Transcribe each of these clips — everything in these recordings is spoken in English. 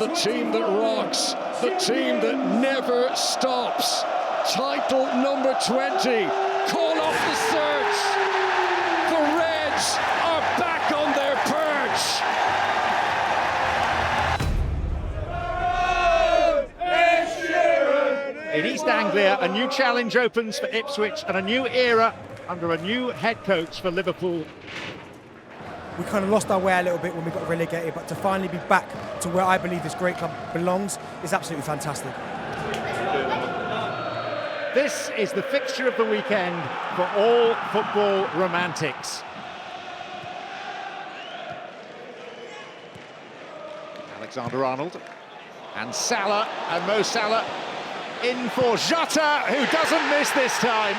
The team that rocks, the team that never stops. Title number 20. Call off the search. The Reds are back on their perch. In East Anglia, a new challenge opens for Ipswich and a new era under a new head coach for Liverpool. We kind of lost our way a little bit when we got relegated, but to finally be back to where I believe this great club belongs is absolutely fantastic. This is the fixture of the weekend for all football romantics. Alexander-Arnold and Salah, and Mo Salah in for Jota, who doesn't miss this time.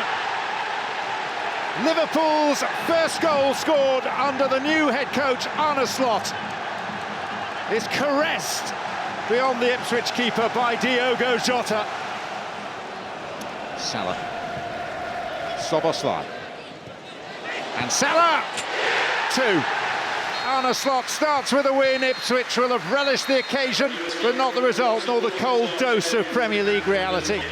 Liverpool's first goal scored under the new head coach Arne Slot is caressed beyond the Ipswich keeper by Diogo Jota. Salah, Szoboszlai, and Salah, 2. Arne Slot starts with a win. Ipswich will have relished the occasion, but not the result, nor the cold dose of Premier League reality.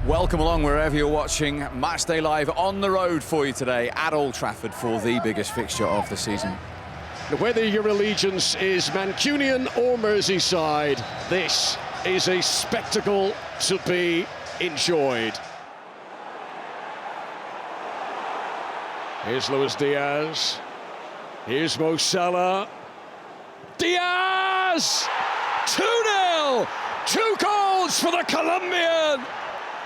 Welcome along wherever you're watching. Matchday Live on the road for you today at Old Trafford for the biggest fixture of the season. Whether your allegiance is Mancunian or Merseyside, this is a spectacle to be enjoyed. Here's Luis Diaz. Here's Mo Salah. Diaz! 2-0! 2 goals for the Colombian!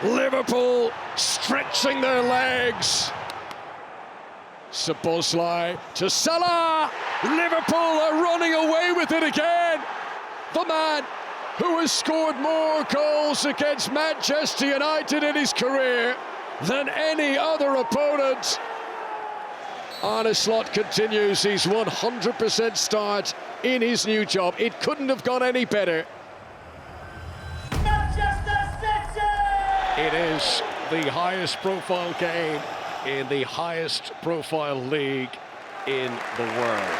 Liverpool stretching their legs. Szoboszlai to Salah. Liverpool are running away with it again. The man who has scored more goals against Manchester United in his career than any other opponent. Arne Slot continues his 100% start in his new job. It couldn't have gone any better. It is the highest profile game in the highest profile league in the world.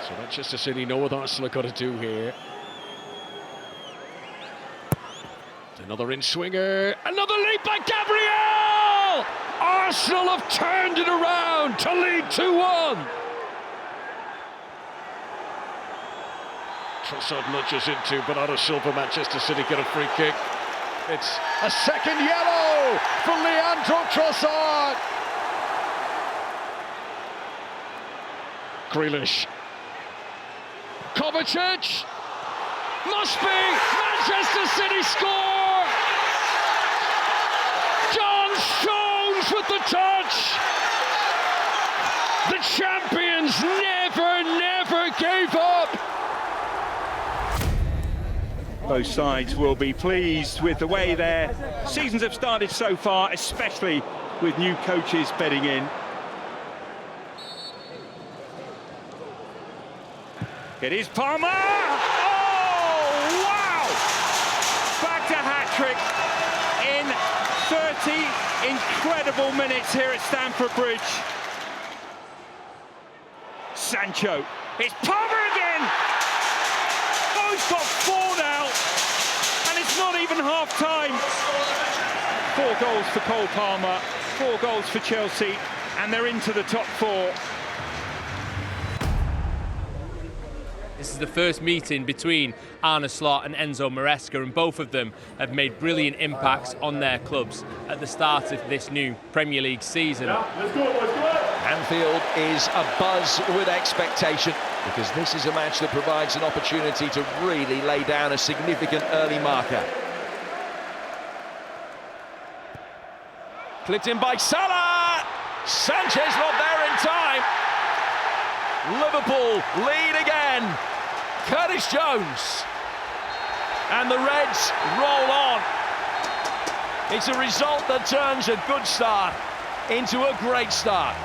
So Manchester City know what Arsenal are going to do here. Another in-swinger, another lead by Gabriel! Arsenal have turned it around to lead 2-1. Trossard nudges into Bernardo Silva. Manchester City get a free kick. It's a second yellow for Leandro Trossard. Grealish. Kovacic. Must be. Manchester City score. John Stones with the touch. The champions never gave up. Both sides will be pleased with the way their seasons have started so far, especially with new coaches bedding in. It is Palmer! Oh, wow! Back to hat-trick in 30 incredible minutes here at Stamford Bridge. Sancho, it's Palmer again! Oh, he's got 4 now, and it's not even half-time. 4 goals for Cole Palmer, 4 goals for Chelsea, and they're into the top 4. This is the first meeting between Arne Slot and Enzo Maresca, and both of them have made brilliant impacts on their clubs at the start of this new Premier League season. Anfield is abuzz with expectation, because this is a match that provides an opportunity to really lay down a significant early marker. Clipped in by Salah! Sanchez not there in time! Liverpool lead again! Curtis Jones! And the Reds roll on. It's a result that turns a good start into a great start.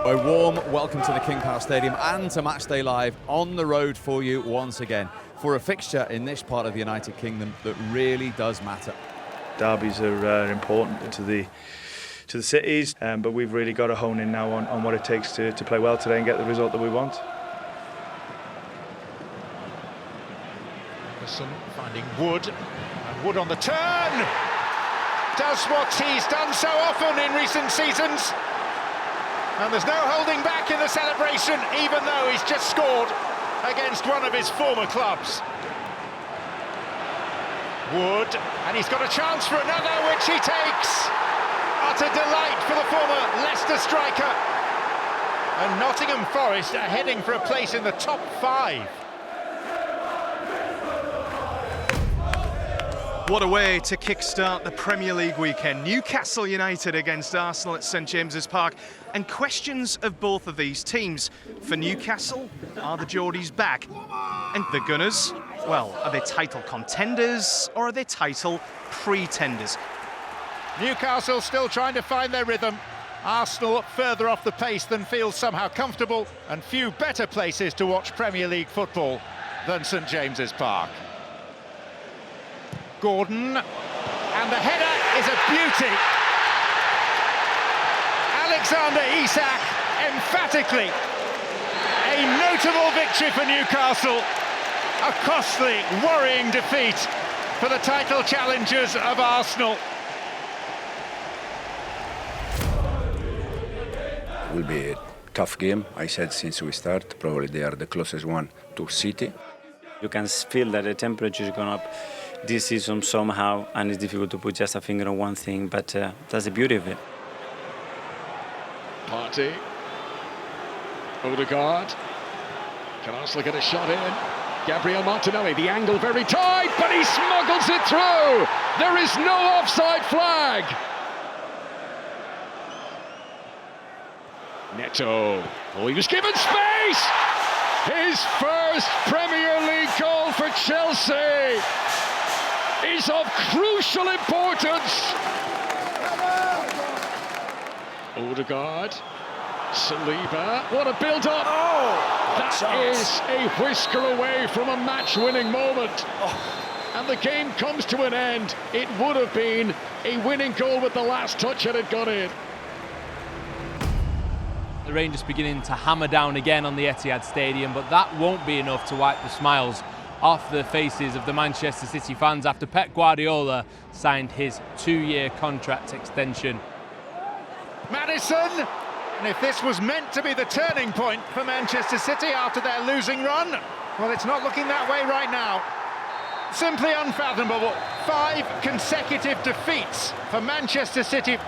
A warm welcome to the King Power Stadium and to Matchday Live on the road for you once again for a fixture in this part of the United Kingdom that really does matter. Derbies are important to to the cities. But we've really got to hone in now on what it takes to play well today and get the result that we want. Finding Wood, and Wood on the turn, does what he's done so often in recent seasons, and there's no holding back in the celebration, even though he's just scored against one of his former clubs. Wood, and he's got a chance for another, which he takes. Utter delight for the former Leicester striker, and Nottingham Forest are heading for a place in the top 5. What a way to kickstart the Premier League weekend. Newcastle United against Arsenal at St James's Park. And questions of both of these teams. For Newcastle, are the Geordies back? And the Gunners, well, are they title contenders or are they title pretenders? Newcastle still trying to find their rhythm. Arsenal further off the pace than feels somehow comfortable, and few better places to watch Premier League football than St James's Park. Gordon, and the header is a beauty. Alexander Isak, emphatically. A notable victory for Newcastle. A costly, worrying defeat for the title challengers of Arsenal. It will be a tough game. I said since we start, probably they are the closest one to City. You can feel that the temperature is going up this season somehow, and it's difficult to put just a finger on one thing, but that's the beauty of it. Partey. Odegaard. Can Arsenal get a shot in? Gabriel Martinelli, the angle very tight, but he smuggles it through! There is no offside flag! Neto. Oh, he was given space! His first Premier League goal for Chelsea is of crucial importance. Odegaard, Saliba, what a build-up! That is a whisker away from a match-winning moment. And the game comes to an end. It would have been a winning goal with the last touch had it gone in. The Rangers beginning to hammer down again on the Etihad Stadium, but that won't be enough to wipe the smiles off the faces of the Manchester City fans after Pep Guardiola signed his 2-year contract extension. Maddison, and if this was meant to be the turning point for Manchester City after their losing run, well, it's not looking that way right now. Simply unfathomable. 5 consecutive defeats for Manchester City.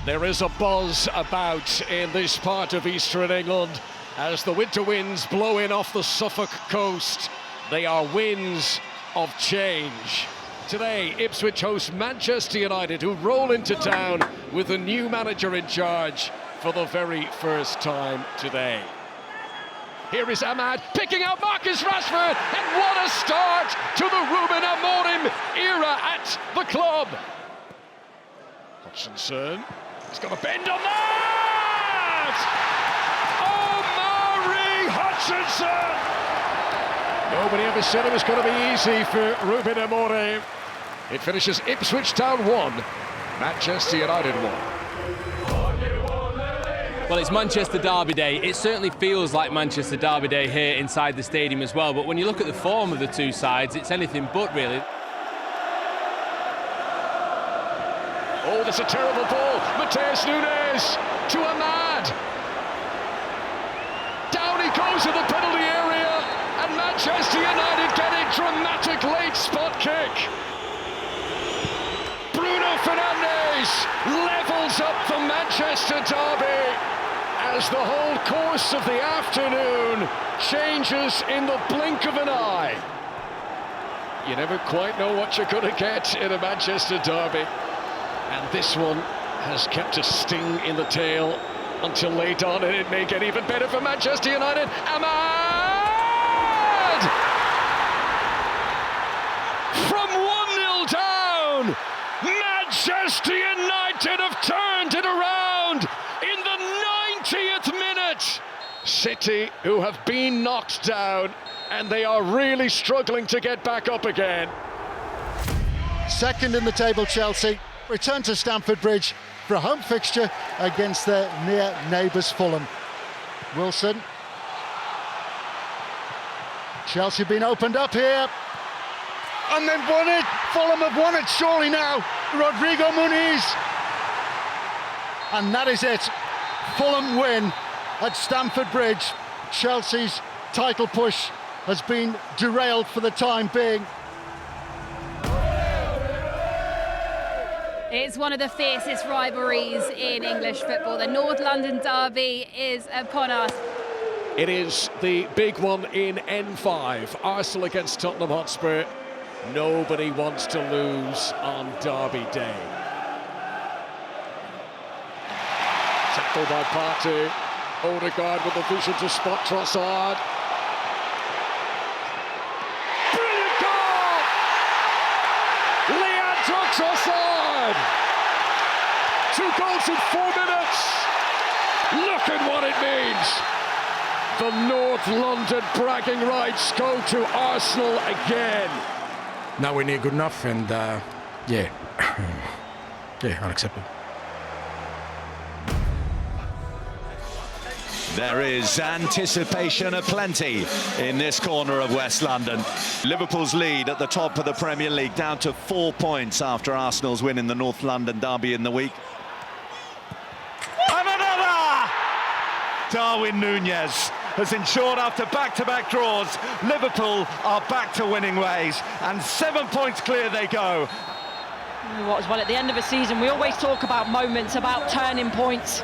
There is a buzz about in this part of eastern England as the winter winds blow in off the Suffolk coast. They are winds of change. Today, Ipswich host Manchester United, who roll into town with a new manager in charge for the very first time today. Here is Ahmad picking out Marcus Rashford, and what a start to the Ruben Amorim era at the club. Hutchinson, he's got a bend on that! Omari Hutchinson! Nobody ever said it was going to be easy for Ruben Amorim. It finishes Ipswich Town 1, Manchester United 1. Well, it's Manchester Derby Day. It certainly feels like Manchester Derby Day here inside the stadium as well, but when you look at the form of the two sides, it's anything but really. Oh, that's a terrible ball. Mateus Nunes to Ahmad. Down he goes in the penalty area, and Manchester United get a dramatic late spot kick. Bruno Fernandes levels up the Manchester Derby as the whole course of the afternoon changes in the blink of an eye. You never quite know what you're going to get in a Manchester Derby. And this one has kept a sting in the tail until late on, and it may get even better for Manchester United. Ahmad! From 1-0 down, Manchester United have turned it around in the 90th minute. City, who have been knocked down, and they are really struggling to get back up again. Second in the table, Chelsea. return to Stamford Bridge for a home fixture against their near neighbours Fulham. Wilson. Chelsea been opened up here. And they've won it. Fulham have won it surely now. Rodrigo Muniz. And that is it. Fulham win at Stamford Bridge. Chelsea's title push has been derailed for the time being. It's one of the fiercest rivalries in English football. The North London derby is upon us. It is the big one in N5. Arsenal against Tottenham Hotspur. Nobody wants to lose on Derby Day. Tackled by Partey. Odegaard with the vision to spot Trossard. Brilliant goal! Leandro Trossard! 2 goals in 4 minutes. Look at what it means. The North London bragging rights go to Arsenal again. Now we need good enough, and yeah, unacceptable. There is anticipation aplenty in this corner of West London. Liverpool's lead at the top of the Premier League down to 4 points after Arsenal's win in the North London derby in the week. And another! Darwin Núñez has ensured after back-to-back draws, Liverpool are back to winning ways, and 7 points clear they go. What as well, at the end of a season, we always talk about moments, about turning points.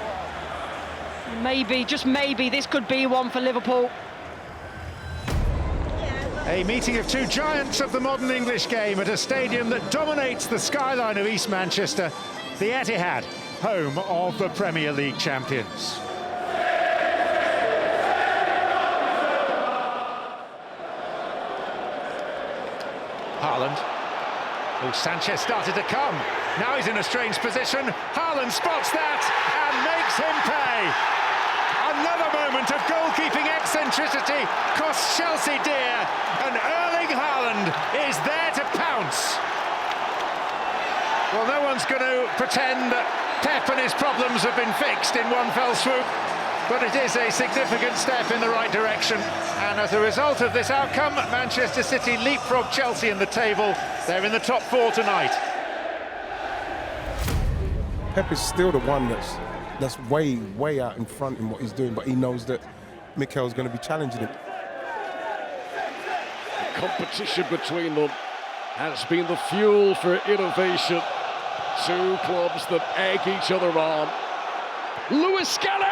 Maybe, just maybe, this could be one for Liverpool. A meeting of 2 giants of the modern English game at a stadium that dominates the skyline of East Manchester, the Etihad, home of the Premier League champions. Haaland. Oh, Sanchez started to come. Now he's in a strange position. Haaland spots that and makes him pay. Another moment of goalkeeping eccentricity costs Chelsea dear, and Erling Haaland is there to pounce. Well, no one's going to pretend that Pep and his problems have been fixed in one fell swoop, but it is a significant step in the right direction. And as a result of this outcome, Manchester City leapfrog Chelsea in the table. They're in the top 4 tonight. Pep is still the one that's way out in front in what he's doing, but he knows that Mikel's going to be challenging him. The competition between them has been the fuel for innovation. 2 clubs that egg each other on. Lewis Skelly!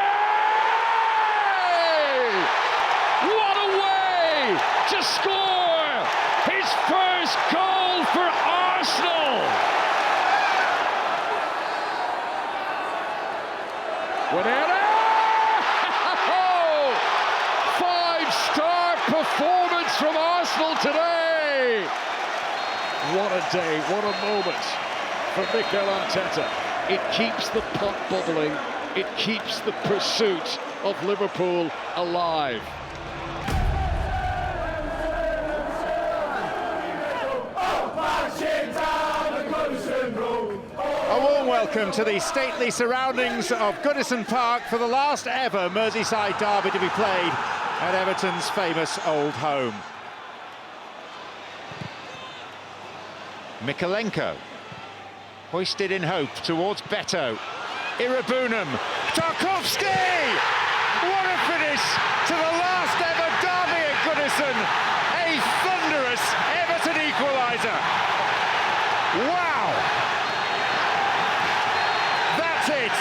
What a way to score his first goal for Arsenal! Guerrero! 5-star performance from Arsenal today! What a day, what a moment for Mikel Arteta. It keeps the pot bubbling, it keeps the pursuit of Liverpool alive. A warm welcome to the stately surroundings of Goodison Park for the last ever Merseyside derby to be played at Everton's famous old home. Mykolenko, hoisted in hope towards Beto. Irabunum, Tarkowski! What a finish to the last ever derby at Goodison! A thunderous Everton equaliser! Wow! That's it!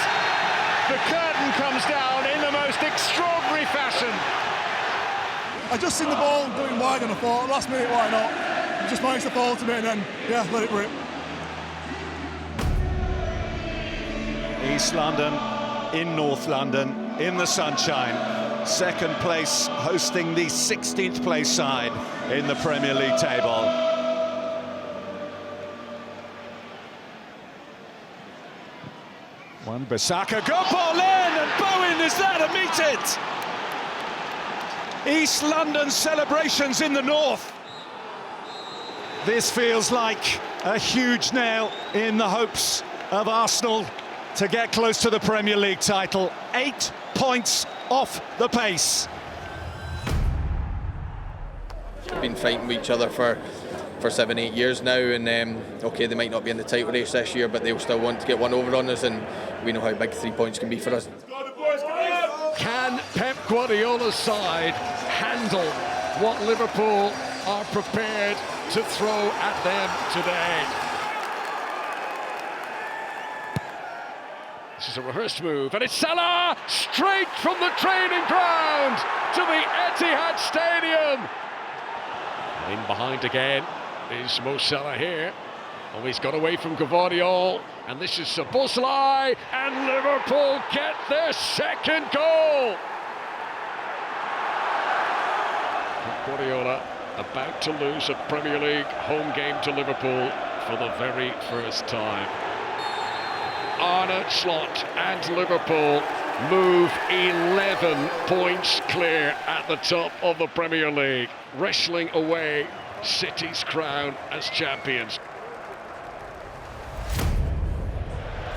The curtain comes down in the most extraordinary fashion. I just seen the ball going wide and I thought, last minute, why not? It just managed to fall to me and then, yeah, let it rip. East London, in North London, in the sunshine. Second place, hosting the 16th place side in the Premier League table. Wan-Bissaka, good ball in, and Bowen is there to meet it! East London celebrations in the north. This feels like a huge nail in the hopes of Arsenal to get close to the Premier League title. 8 points off the pace. We've been fighting with each other for 7-8 years now, and okay, they might not be in the title race this year, but they'll still want to get one over on us, and we know how big 3 points can be for us. Can Pep Guardiola's side handle what Liverpool are prepared to throw at them today? This is a rehearsed move, and it's Salah straight from the training ground to the Etihad Stadium. In behind again is Mo Salah here. Oh, he's got away from Gvardiol, and this is Szoboszlai, and Liverpool get their second goal. Guardiola about to lose a Premier League home game to Liverpool for the very first time. Arne Slot and Liverpool move 11 points clear at the top of the Premier League, wrestling away City's crown as champions.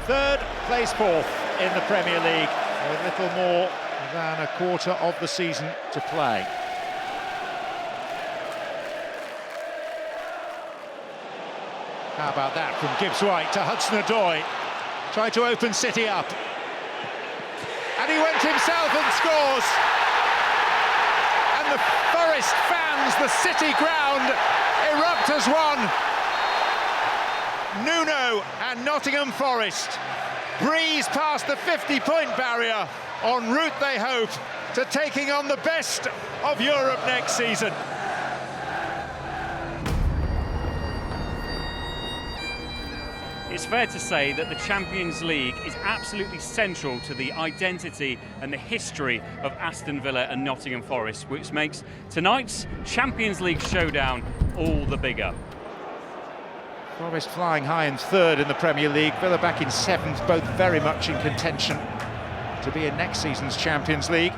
Third place fourth in the Premier League, with little more than a quarter of the season to play. How about that from Gibbs-White to Hudson-Odoi? Tried to open City up. And he went himself and scores. And the Forest fans, the City ground, erupt as one. Nuno and Nottingham Forest breeze past the 50-point barrier, en route, they hope, to taking on the best of Europe next season. It's fair to say that the Champions League is absolutely central to the identity and the history of Aston Villa and Nottingham Forest, which makes tonight's Champions League showdown all the bigger. Forest flying high in third in the Premier League, Villa back in seventh, both very much in contention to be in next season's Champions League.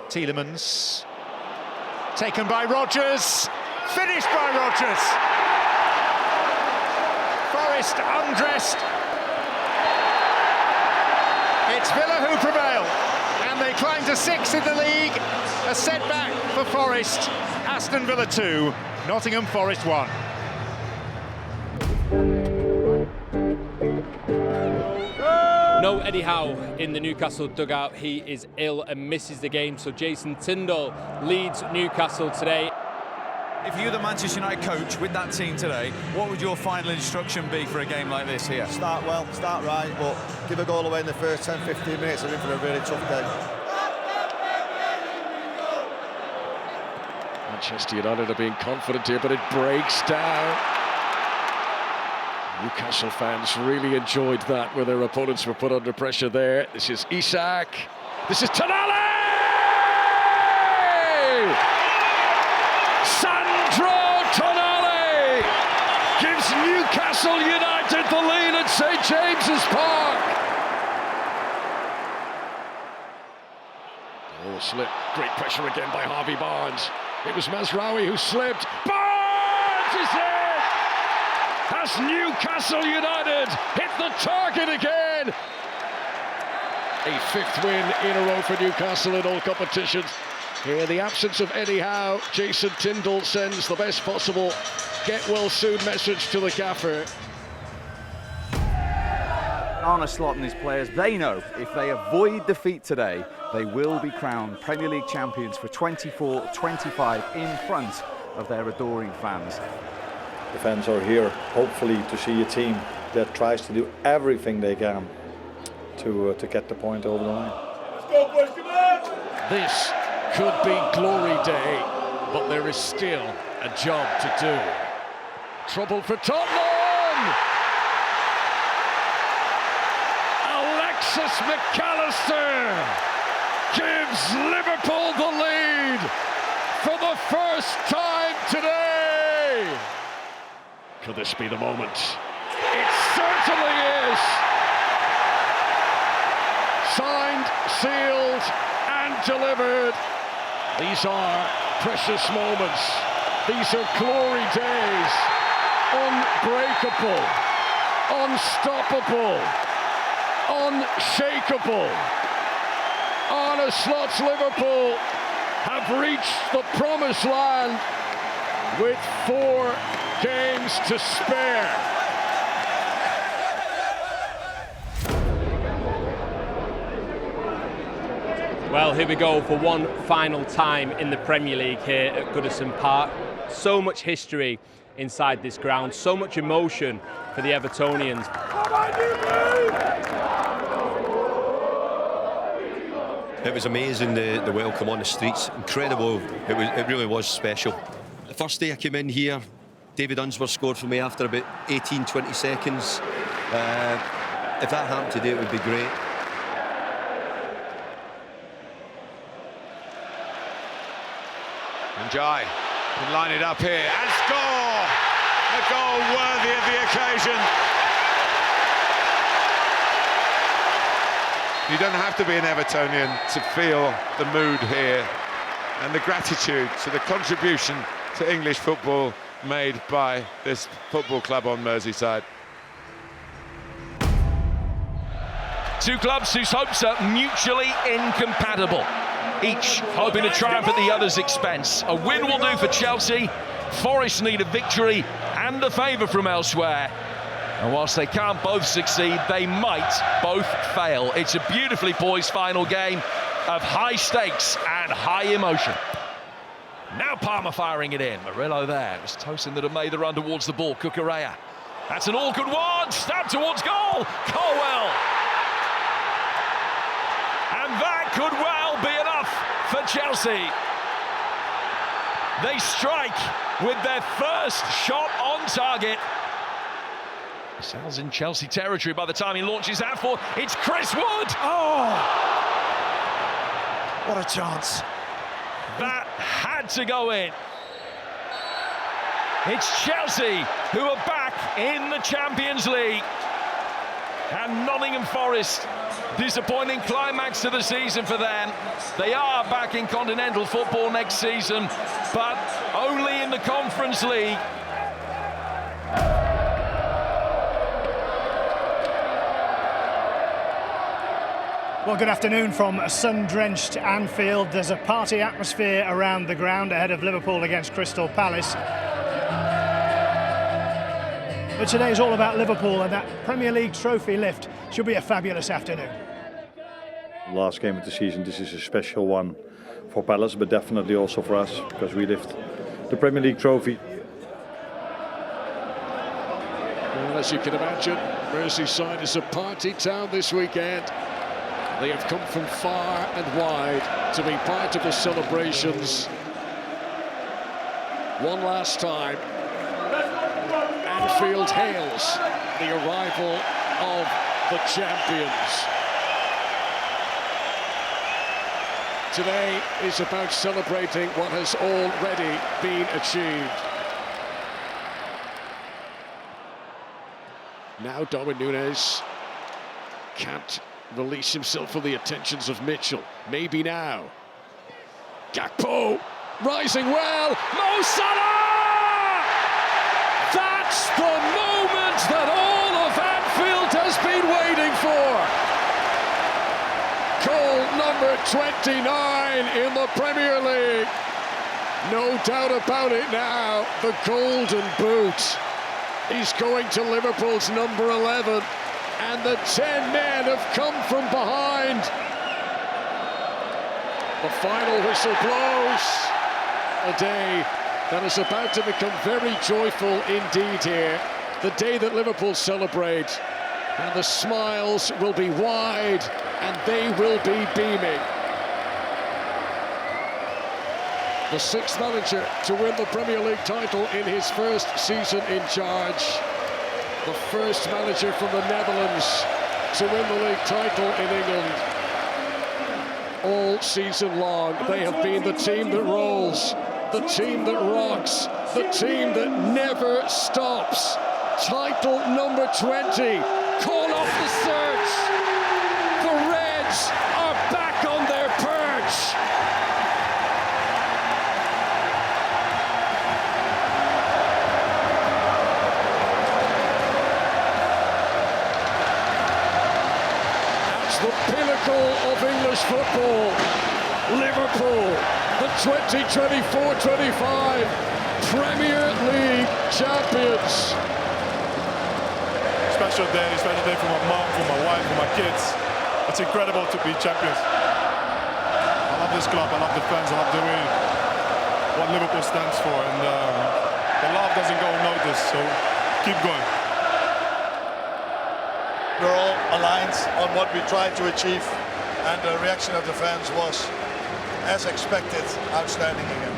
Tielemans, taken by Rodgers, finished by Rodgers. Forest undressed. It's Villa who prevail, and they climb to sixth in the league. A setback for Forest. Aston Villa 2, Nottingham Forest 1. No Eddie Howe in the Newcastle dugout. He is ill and misses the game, so Jason Tindall leads Newcastle today. If you're the Manchester United coach with that team today, what would your final instruction be for a game like this here? Start well, start right, but give a goal away in the first 10-15 minutes. I think for a really tough game. Manchester United are being confident here, but it breaks down. Newcastle fans really enjoyed that when their opponents were put under pressure there. This is Isak. This is Tonali! Sandro Tonali gives Newcastle United the lead at St James's Park. Oh, slip. Great pressure again by Harvey Barnes. It was Mazraoui who slipped. Barnes is it! Has Newcastle United hit the target again? A fifth win in a row for Newcastle in all competitions. Here, in the absence of Eddie Howe, Jason Tindall sends the best possible get-well-soon message to the gaffer. Arne Slot and his players, they know if they avoid defeat today, they will be crowned Premier League champions for 24-25 in front of their adoring fans. The fans are here, hopefully, to see a team that tries to do everything they can to get the point over the line. Let's go, boys, come on! This could be glory day, but there is still a job to do. Trouble for Tottenham! Alexis McAllister gives Liverpool the lead for the first time today. Could this be the moment? It certainly is. Signed, sealed, and delivered. These are precious moments. These are glory days. Unbreakable. unstoppable, unshakable. Arne Slot's Liverpool have reached the promised land with 4 games to spare. Well, here we go for one final time in the Premier League here at Goodison Park. So much history inside this ground, so much emotion for the Evertonians. It was amazing, the welcome on the streets, incredible. It really was special. The first day I came in here, David Unsworth scored for me after about 18-20 seconds. If that happened today, it would be great. And Jai can line it up here and score! A goal worthy of the occasion. You don't have to be an Evertonian to feel the mood here and the gratitude to the contribution to English football made by this football club on Merseyside. Two clubs whose hopes are mutually incompatible, each hoping to triumph at the other's expense. A win will do for Chelsea. Forest need a victory and a favour from elsewhere. And whilst they can't both succeed, they might both fail. It's a beautifully poised final game of high stakes and high emotion. Now Palmer firing it in. Murillo there. It was Tosin that had made the run towards the ball. Cucurella. That's an all good one. Stab towards goal. Colwell. And that could well be enough for Chelsea. They strike with their first shot on target. Sal's in Chelsea territory by the time he launches out for. It's Chris Wood. Oh! What a chance. That had to go in. It's Chelsea who are back in the Champions League. And Nottingham Forest, disappointing climax to the season for them. They are back in continental football next season, but only in the Conference League. Well, good afternoon from a sun-drenched Anfield. There's a party atmosphere around the ground ahead of Liverpool against Crystal Palace. But today is all about Liverpool, and that Premier League trophy lift should be a fabulous afternoon. Last game of the season, this is a special one for Palace, but definitely also for us, because we lift the Premier League trophy. Well, as you can imagine, Merseyside is a party town this weekend. They have come from far and wide to be part of the celebrations. One last time, Anfield hails the arrival of the champions. Today is about celebrating what has already been achieved. Now Darwin Núñez can't release himself from the attentions of Mitchell. Maybe now. Gakpo rising well. Mo Salah! That's the moment that all of Anfield has been waiting for. Goal number 29 in the Premier League. No doubt about it now. The golden boot. He's going to Liverpool's number 11. And the 10 men have come from behind. The final whistle blows. A day that is about to become very joyful indeed here. The day that Liverpool celebrate. And the smiles will be wide and they will be beaming. The sixth manager to win the Premier League title in his first season in charge. The first manager from the Netherlands to win the league title in England. All season long, they have been the team that rolls, the team that rocks, the team that never stops. Title number 20. Call off the search. The Reds are back on their perch. the pinnacle of English football. Liverpool, the 2024-25 Premier League champions. Special day for my mom, for my wife, for my kids. It's incredible to be champions. I love this club, I love the fans, I love the way what Liverpool stands for, and the love doesn't go unnoticed, so keep going. We're all aligned on what we tried to achieve, and the reaction of the fans was, as expected, outstanding again.